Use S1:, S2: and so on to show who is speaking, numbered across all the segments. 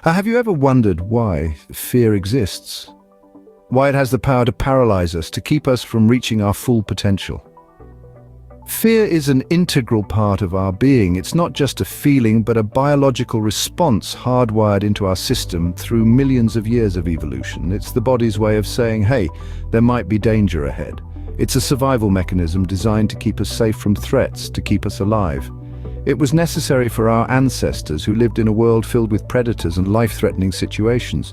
S1: Have you ever wondered why fear exists? Why it has the power to paralyze us, to keep us from reaching our full potential? Fear is an integral part of our being. It's not just a feeling, but a biological response hardwired into our system through millions of years of evolution. It's the body's way of saying, hey, there might be danger ahead. It's a survival mechanism designed to keep us safe from threats, to keep us alive. It was necessary for our ancestors who lived in a world filled with predators and life-threatening situations.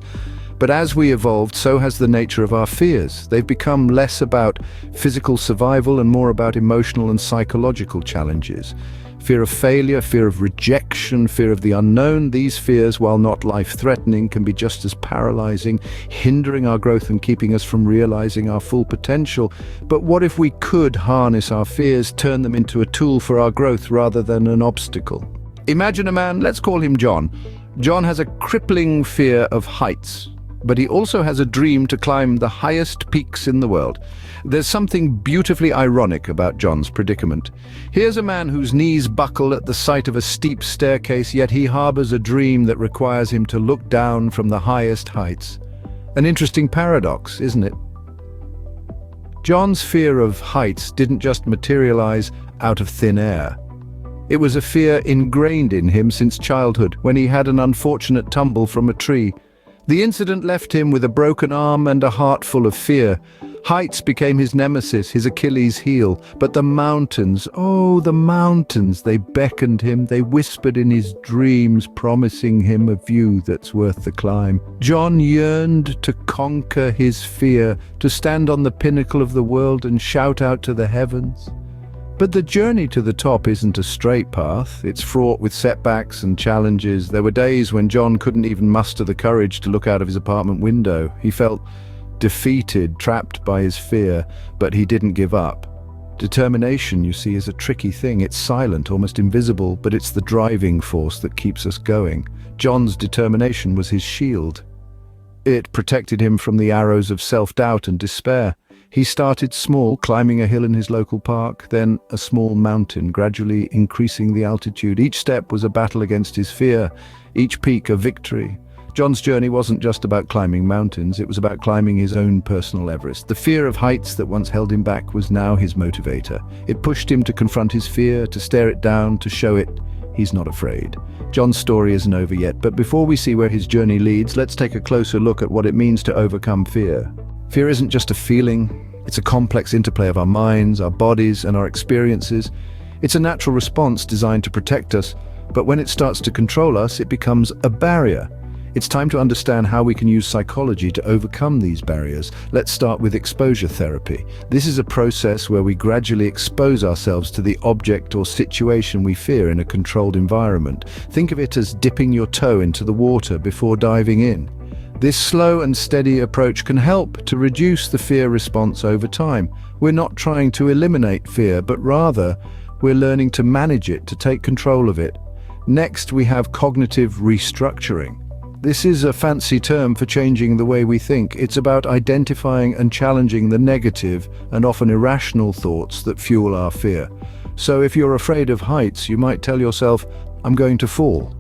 S1: But as we evolved, so has the nature of our fears. They've become less about physical survival and more about emotional and psychological challenges. Fear of failure, fear of rejection, fear of the unknown. These fears, while not life-threatening, can be just as paralyzing, hindering our growth and keeping us from realizing our full potential. But what if we could harness our fears, turn them into a tool for our growth rather than an obstacle? Imagine a man, let's call him John. John has a crippling fear of heights, but he also has a dream to climb the highest peaks in the world. There's something beautifully ironic about John's predicament. Here's a man whose knees buckle at the sight of a steep staircase, yet he harbors a dream that requires him to look down from the highest heights. An interesting paradox, isn't it? John's fear of heights didn't just materialize out of thin air. It was a fear ingrained in him since childhood, when he had an unfortunate tumble from a tree. The incident left him with a broken arm and a heart full of fear. Heights became his nemesis, his Achilles heel. But the mountains, oh, the mountains, they beckoned him, they whispered in his dreams, promising him a view that's worth the climb. John yearned to conquer his fear, to stand on the pinnacle of the world and shout out to the heavens. But the journey to the top isn't a straight path. It's fraught with setbacks and challenges. There were days when John couldn't even muster the courage to look out of his apartment window. He felt defeated, trapped by his fear, but he didn't give up. Determination, you see, is a tricky thing. It's silent, almost invisible, but it's the driving force that keeps us going. John's determination was his shield. It protected him from the arrows of self-doubt and despair. He started small, climbing a hill in his local park, then a small mountain, gradually increasing the altitude. Each step was a battle against his fear, each peak a victory. John's journey wasn't just about climbing mountains, it was about climbing his own personal Everest. The fear of heights that once held him back was now his motivator. It pushed him to confront his fear, to stare it down, to show it he's not afraid. John's story isn't over yet, but before we see where his journey leads, let's take a closer look at what it means to overcome fear. Fear isn't just a feeling, it's a complex interplay of our minds, our bodies, and our experiences. It's a natural response designed to protect us, but when it starts to control us, it becomes a barrier. It's time to understand how we can use psychology to overcome these barriers. Let's start with exposure therapy. This is a process where we gradually expose ourselves to the object or situation we fear in a controlled environment. Think of it as dipping your toe into the water before diving in. This slow and steady approach can help to reduce the fear response over time. We're not trying to eliminate fear, but rather, we're learning to manage it, to take control of it. Next, we have cognitive restructuring. This is a fancy term for changing the way we think. It's about identifying and challenging the negative and often irrational thoughts that fuel our fear. So if you're afraid of heights, you might tell yourself, I'm going to fall.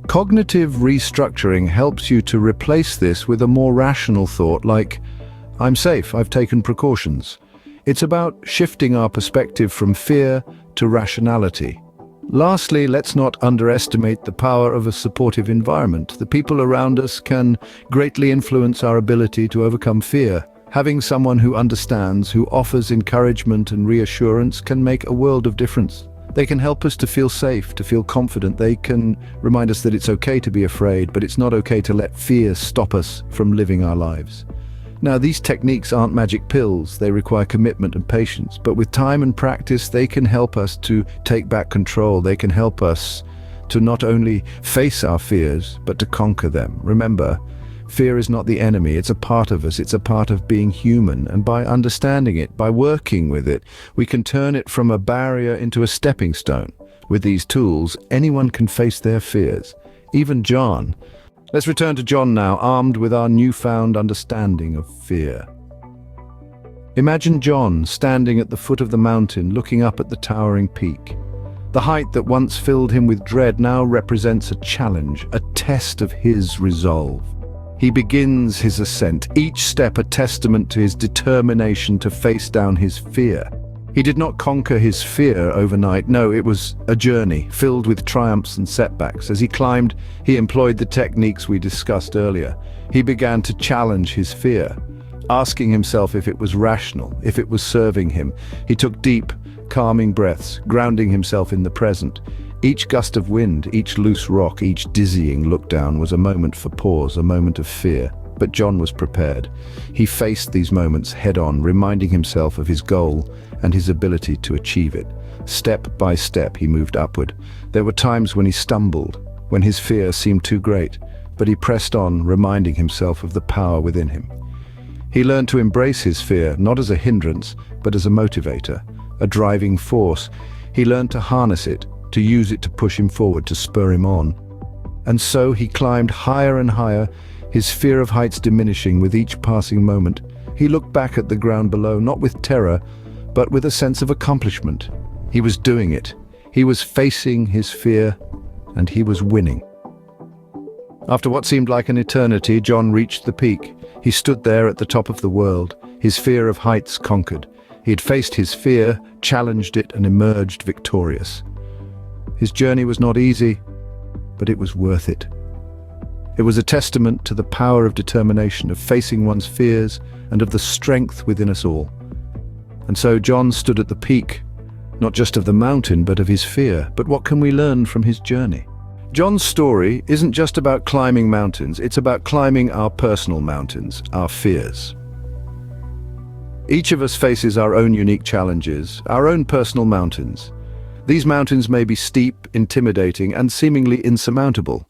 S1: Cognitive restructuring helps you to replace this with a more rational thought like, I'm safe, I've taken precautions. It's about shifting our perspective from fear to rationality. Lastly, let's not underestimate the power of a supportive environment. The people around us can greatly influence our ability to overcome fear. Having someone who understands, who offers encouragement and reassurance can make a world of difference. They can help us to feel safe, to feel confident. They can remind us that it's okay to be afraid, but it's not okay to let fear stop us from living our lives. Now, these techniques aren't magic pills. They require commitment and patience, but with time and practice, they can help us to take back control. They can help us to not only face our fears, but to conquer them. Remember, fear is not the enemy. It's a part of us. It's a part of being human. And by understanding it, by working with it, we can turn it from a barrier into a stepping stone. With these tools, anyone can face their fears, even John. Let's return to John now, armed with our newfound understanding of fear. Imagine John standing at the foot of the mountain, looking up at the towering peak. The height that once filled him with dread now represents a challenge, a test of his resolve. He begins his ascent, each step a testament to his determination to face down his fear. He did not conquer his fear overnight. No, it was a journey filled with triumphs and setbacks. As he climbed, he employed the techniques we discussed earlier. He began to challenge his fear, asking himself if it was rational, if it was serving him. He took deep, calming breaths, grounding himself in the present. Each gust of wind, each loose rock, each dizzying look down was a moment for pause, a moment of fear. But John was prepared. He faced these moments head-on, reminding himself of his goal and his ability to achieve it. Step by step, he moved upward. There were times when he stumbled, when his fear seemed too great, but he pressed on, reminding himself of the power within him. He learned to embrace his fear, not as a hindrance, but as a motivator, a driving force. He learned to harness it, to use it to push him forward, to spur him on. And so he climbed higher and higher, his fear of heights diminishing with each passing moment. He looked back at the ground below, not with terror, but with a sense of accomplishment. He was doing it. He was facing his fear, and he was winning. After what seemed like an eternity, John reached the peak. He stood there at the top of the world, his fear of heights conquered. He had faced his fear, challenged it, and emerged victorious. His journey was not easy, but it was worth it. It was a testament to the power of determination, of facing one's fears, and of the strength within us all. And so John stood at the peak, not just of the mountain, but of his fear. But what can we learn from his journey? John's story isn't just about climbing mountains, it's about climbing our personal mountains, our fears. Each of us faces our own unique challenges, our own personal mountains. These mountains may be steep, intimidating, and seemingly insurmountable.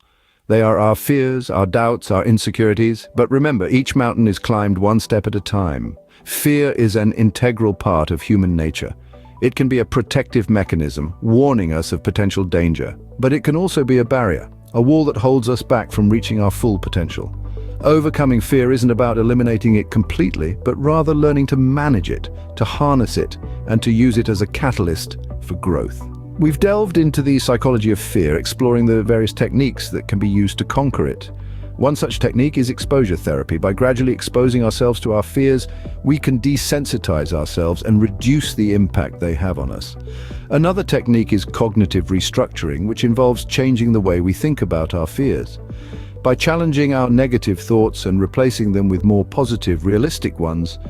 S1: They are our fears, our doubts, our insecurities. But remember, each mountain is climbed one step at a time. Fear is an integral part of human nature. It can be a protective mechanism, warning us of potential danger. But it can also be a barrier, a wall that holds us back from reaching our full potential. Overcoming fear isn't about eliminating it completely, but rather learning to manage it, to harness it, and to use it as a catalyst for growth. We've delved into the psychology of fear, exploring the various techniques that can be used to conquer it. One such technique is exposure therapy. By gradually exposing ourselves to our fears, we can desensitize ourselves and reduce the impact they have on us. Another technique is cognitive restructuring, which involves changing the way we think about our fears. By challenging our negative thoughts and replacing them with more positive, realistic ones,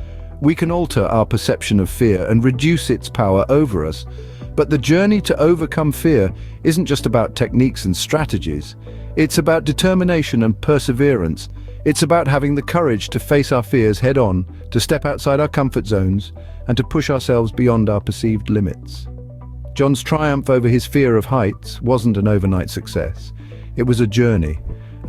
S1: we can alter our perception of fear and reduce its power over us. But the journey to overcome fear isn't just about techniques and strategies. It's about determination and perseverance. It's about having the courage to face our fears head-on, to step outside our comfort zones, and to push ourselves beyond our perceived limits. John's triumph over his fear of heights wasn't an overnight success. It was a journey,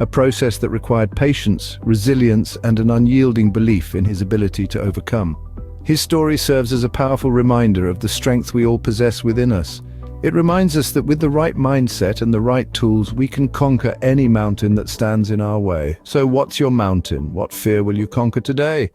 S1: a process that required patience, resilience, and an unyielding belief in his ability to overcome. His story serves as a powerful reminder of the strength we all possess within us. It reminds us that with the right mindset and the right tools, we can conquer any mountain that stands in our way. So what's your mountain? What fear will you conquer today?